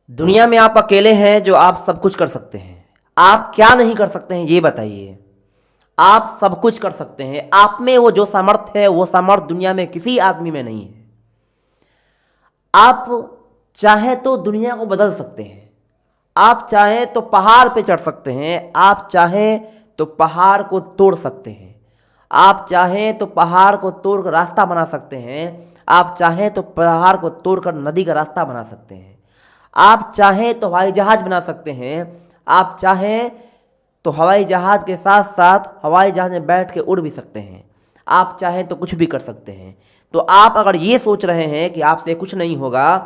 दुनिया में आप अकेले हैं जो आप सब कुछ कर सकते हैं। आप क्या नहीं कर सकते हैं ये बताइए। आप सब कुछ कर सकते हैं। आप में वो जो सामर्थ्य है वो सामर्थ्य दुनिया में किसी आदमी में नहीं है। आप चाहे तो दुनिया को बदल सकते हैं। आप चाहें तो पहाड़ पे चढ़ सकते हैं। आप चाहें तो पहाड़ को तोड़ सकते हैं। आप चाहें तो पहाड़ को तोड़कर रास्ता बना सकते हैं। आप चाहें तो पहाड़ को तोड़कर नदी का रास्ता बना सकते हैं। आप चाहें तो हवाई जहाज बना सकते हैं। आप चाहें तो हवाई जहाज के साथ साथ हवाई जहाज में बैठ के उड़ भी सकते हैं। आप चाहें तो कुछ भी कर सकते हैं। तो आप अगर ये सोच रहे हैं कि आपसे कुछ नहीं होगा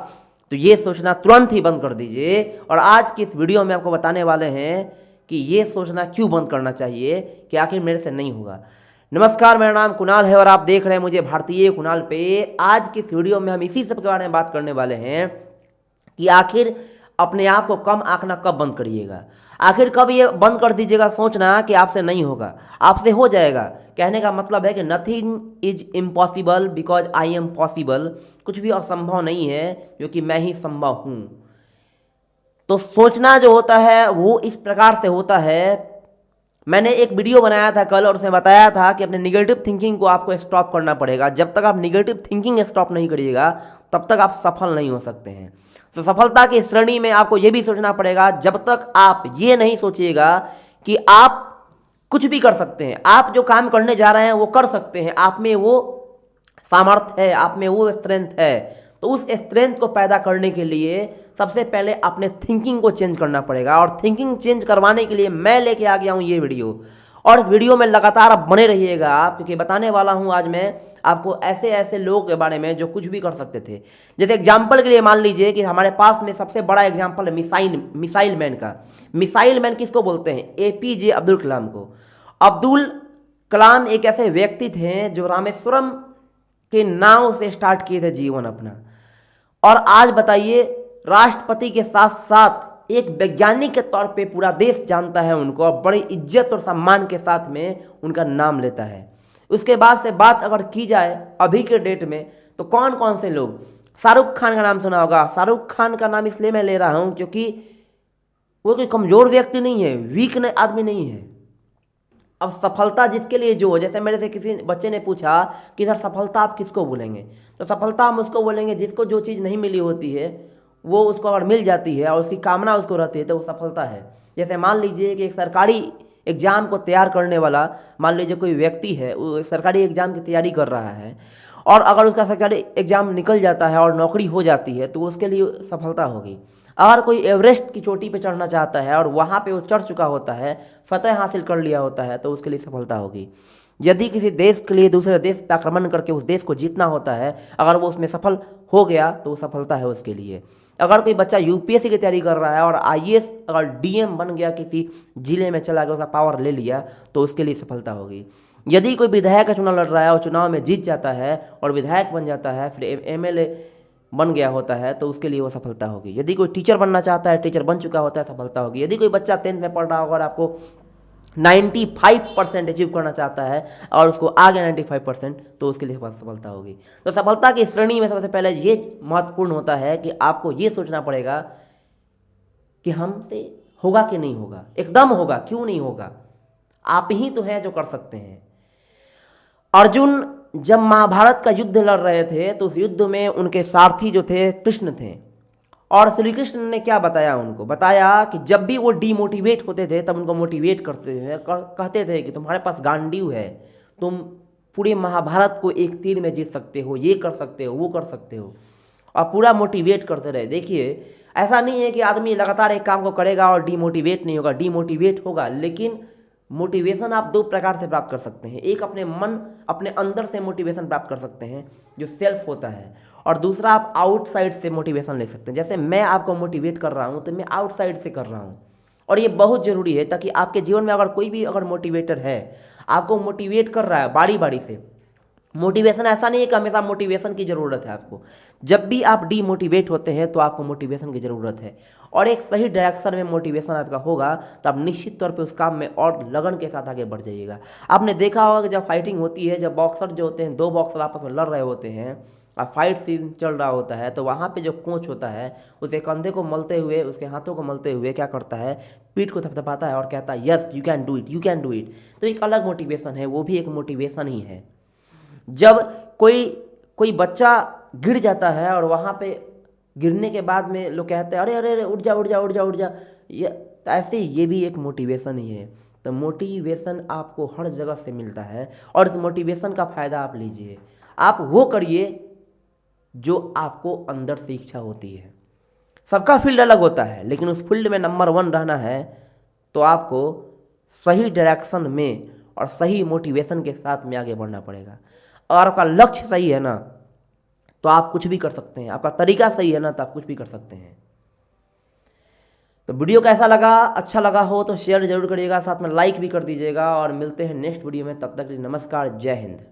तो ये सोचना तुरंत ही बंद कर दीजिए। और आज की इस वीडियो में आपको बताने वाले हैं कि ये सोचना क्यों बंद करना चाहिए कि आखिर मेरे से नहीं होगा। नमस्कार, मेरा नाम कुणाल है और आप देख रहे हैं मुझे भारतीय कुणाल पे। आज की इस वीडियो में हम इसी सब के बारे में बात करने वाले हैं कि आखिर अपने आप को कम आंकना कब बंद करिएगा। आखिर कब ये बंद कर दीजिएगा सोचना कि आपसे नहीं होगा। आपसे हो जाएगा। कहने का मतलब है कि nothing is impossible because I am possible. कुछ भी असंभव नहीं है क्योंकि मैं ही संभव हूँ। तो सोचना जो होता है वो इस प्रकार से होता है। मैंने एक वीडियो बनाया था कल और उसमें बताया था कि अपने निगेटिव थिंकिंग को आपको स्टॉप करना पड़ेगा। जब तक आप निगेटिव थिंकिंग स्टॉप नहीं करिएगा तब तक आप सफल नहीं हो सकते हैं। तो सफलता की श्रेणी में आपको यह भी सोचना पड़ेगा। जब तक आप ये नहीं सोचिएगा कि आप कुछ भी कर सकते हैं, आप जो काम करने जा रहे हैं वो कर सकते हैं, आप में वो सामर्थ्य है, आप में वो स्ट्रेंथ है, तो उस स्ट्रेंथ को पैदा करने के लिए सबसे पहले अपने थिंकिंग को चेंज करना पड़ेगा। और थिंकिंग चेंज करवाने के लिए मैं लेके आ गया हूं ये वीडियो। और इस वीडियो में लगातार आप बने रहिएगा आप, क्योंकि बताने वाला हूं आज मैं आपको ऐसे ऐसे लोगों के बारे में जो कुछ भी कर सकते थे। जैसे एग्जाम्पल के लिए मान लीजिए कि हमारे पास में सबसे बड़ा एग्जाम्पल है मिसाइल मैन का। मिसाइल मैन किसको बोलते हैं? एपीजे अब्दुल कलाम को। अब्दुल कलाम एक ऐसे व्यक्ति थे जो रामेश्वरम के नाव से स्टार्ट किए थे जीवन अपना। और आज बताइए, राष्ट्रपति के साथ साथ एक वैज्ञानिक के तौर पे पूरा देश जानता है उनको और बड़ी इज्जत और सम्मान के साथ में उनका नाम लेता है। उसके बाद से बात अगर की जाए अभी के डेट में तो कौन कौन से लोग, शाहरुख खान का नाम सुना होगा। शाहरुख खान का नाम इसलिए मैं ले रहा हूं क्योंकि वो कोई कमजोर व्यक्ति नहीं है, वीक आदमी नहीं है। अब सफलता जिसके लिए जो हो, जैसे मेरे से किसी बच्चे ने पूछा कि सर सफलता आप किसको बोलेंगे, तो सफलता हम उसको बोलेंगे जिसको जो चीज़ नहीं मिली होती है वो उसको अगर मिल जाती है और उसकी कामना उसको रहती है तो वो सफलता है। जैसे मान लीजिए कि एक सरकारी एग्जाम को तैयार करने वाला, मान लीजिए कोई व्यक्ति है, वो सरकारी एग्जाम की तैयारी कर रहा है और अगर उसका सरकारी एग्जाम निकल जाता है और नौकरी हो जाती है तो उसके लिए सफलता होगी। अगर कोई एवरेस्ट की चोटी पे चढ़ना चाहता है और वहाँ पे वो चढ़ चुका होता है, फतह हासिल कर लिया होता है, तो उसके लिए सफलता होगी। यदि किसी देश के लिए दूसरे देश पर आक्रमण करके उस देश को जीतना होता है, अगर वो उसमें सफल हो गया तो वो सफलता है उसके लिए। अगर कोई बच्चा यूपीएससी की तैयारी कर रहा है और आईएएस अगर डीएम बन गया, किसी जिले में चला गया, उसका पावर ले लिया, तो उसके लिए सफलता होगी। यदि कोई विधायक का चुनाव लड़ रहा है और चुनाव में जीत जाता है और विधायक बन जाता है, फिर एमएलए बन गया होता है, तो उसके लिए वो सफलता होगी। यदि कोई टीचर बनना चाहता है, टीचर बन चुका होता है, सफलता होगी। यदि कोई बच्चा 10th में पढ़ रहा होगा और आपको 95% अचीव करना चाहता है और उसको आ गया 95%, तो उसके लिए सफलता होगी। तो सफलता की श्रेणी में सबसे पहले ये महत्वपूर्ण होता है कि आपको ये सोचना पड़ेगा कि हमसे होगा कि नहीं होगा। एकदम होगा, क्यों नहीं होगा। आप ही तो हैं जो कर सकते हैं। अर्जुन जब महाभारत का युद्ध लड़ रहे थे तो उस युद्ध में उनके सारथी जो थे कृष्ण थे। और श्री कृष्ण ने क्या बताया उनको? बताया कि जब भी वो डीमोटिवेट होते थे तब उनको मोटिवेट करते थे, कहते थे कि तुम्हारे पास गांडीव है, तुम पूरे महाभारत को एक तीर में जीत सकते हो, ये कर सकते हो, वो कर सकते हो। और पूरा मोटिवेट करते रहे। देखिए, ऐसा नहीं है कि आदमी लगातार एक काम को करेगा और डीमोटिवेट नहीं होगा। डीमोटिवेट होगा, लेकिन मोटिवेशन आप दो प्रकार से प्राप्त कर सकते हैं। एक अपने मन, अपने अंदर से मोटिवेशन प्राप्त कर सकते हैं जो सेल्फ होता है, और दूसरा आप आउटसाइड से मोटिवेशन ले सकते हैं। जैसे मैं आपको मोटिवेट कर रहा हूं तो मैं आउटसाइड से कर रहा हूं, और ये बहुत जरूरी है ताकि आपके जीवन में अगर कोई भी अगर मोटिवेटर है, आपको मोटिवेट कर रहा है बारी बारी से। मोटिवेशन ऐसा नहीं है कि हमेशा मोटिवेशन की ज़रूरत है आपको। जब भी आप डीमोटिवेट होते हैं तो आपको मोटिवेशन की ज़रूरत है, और एक सही डायरेक्शन में मोटिवेशन आपका होगा तो आप निश्चित तौर पे उस काम में और लगन के साथ आगे बढ़ जाइएगा। आपने देखा होगा कि जब फाइटिंग होती है, जब बॉक्सर जो होते हैं, दो बॉक्सर आपस में लड़ रहे होते हैं, और फाइट सीन चल रहा होता है, तो वहाँ पे जो कोच होता है उसके कंधे को मलते हुए, उसके हाथों को मलते हुए क्या करता है, पीठ को थपथपाता है और कहता है yes you can do it, you can do it. तो एक अलग मोटिवेशन है, वो भी एक मोटिवेशन ही है। जब कोई कोई बच्चा गिर जाता है और वहाँ पे गिरने के बाद में लोग कहते हैं अरे अरे अरे उठ जा उठ जा उठ जा उठ जा, ये तो ऐसे ये भी एक मोटिवेशन ही है। तो मोटिवेशन आपको हर जगह से मिलता है और इस मोटिवेशन का फ़ायदा आप लीजिए। आप वो करिए जो आपको अंदर से इच्छा होती है। सबका फील्ड अलग होता है, लेकिन उस फील्ड में नंबर 1 रहना है तो आपको सही डायरेक्शन में और सही मोटिवेशन के साथ में आगे बढ़ना पड़ेगा। और आपका लक्ष्य सही है ना तो आप कुछ भी कर सकते हैं, आपका तरीका सही है ना तो आप कुछ भी कर सकते हैं। तो वीडियो कैसा लगा, अच्छा लगा हो तो शेयर जरूर करिएगा, साथ में लाइक भी कर दीजिएगा और मिलते हैं नेक्स्ट वीडियो में। तब तक के लिए नमस्कार, जय हिंद।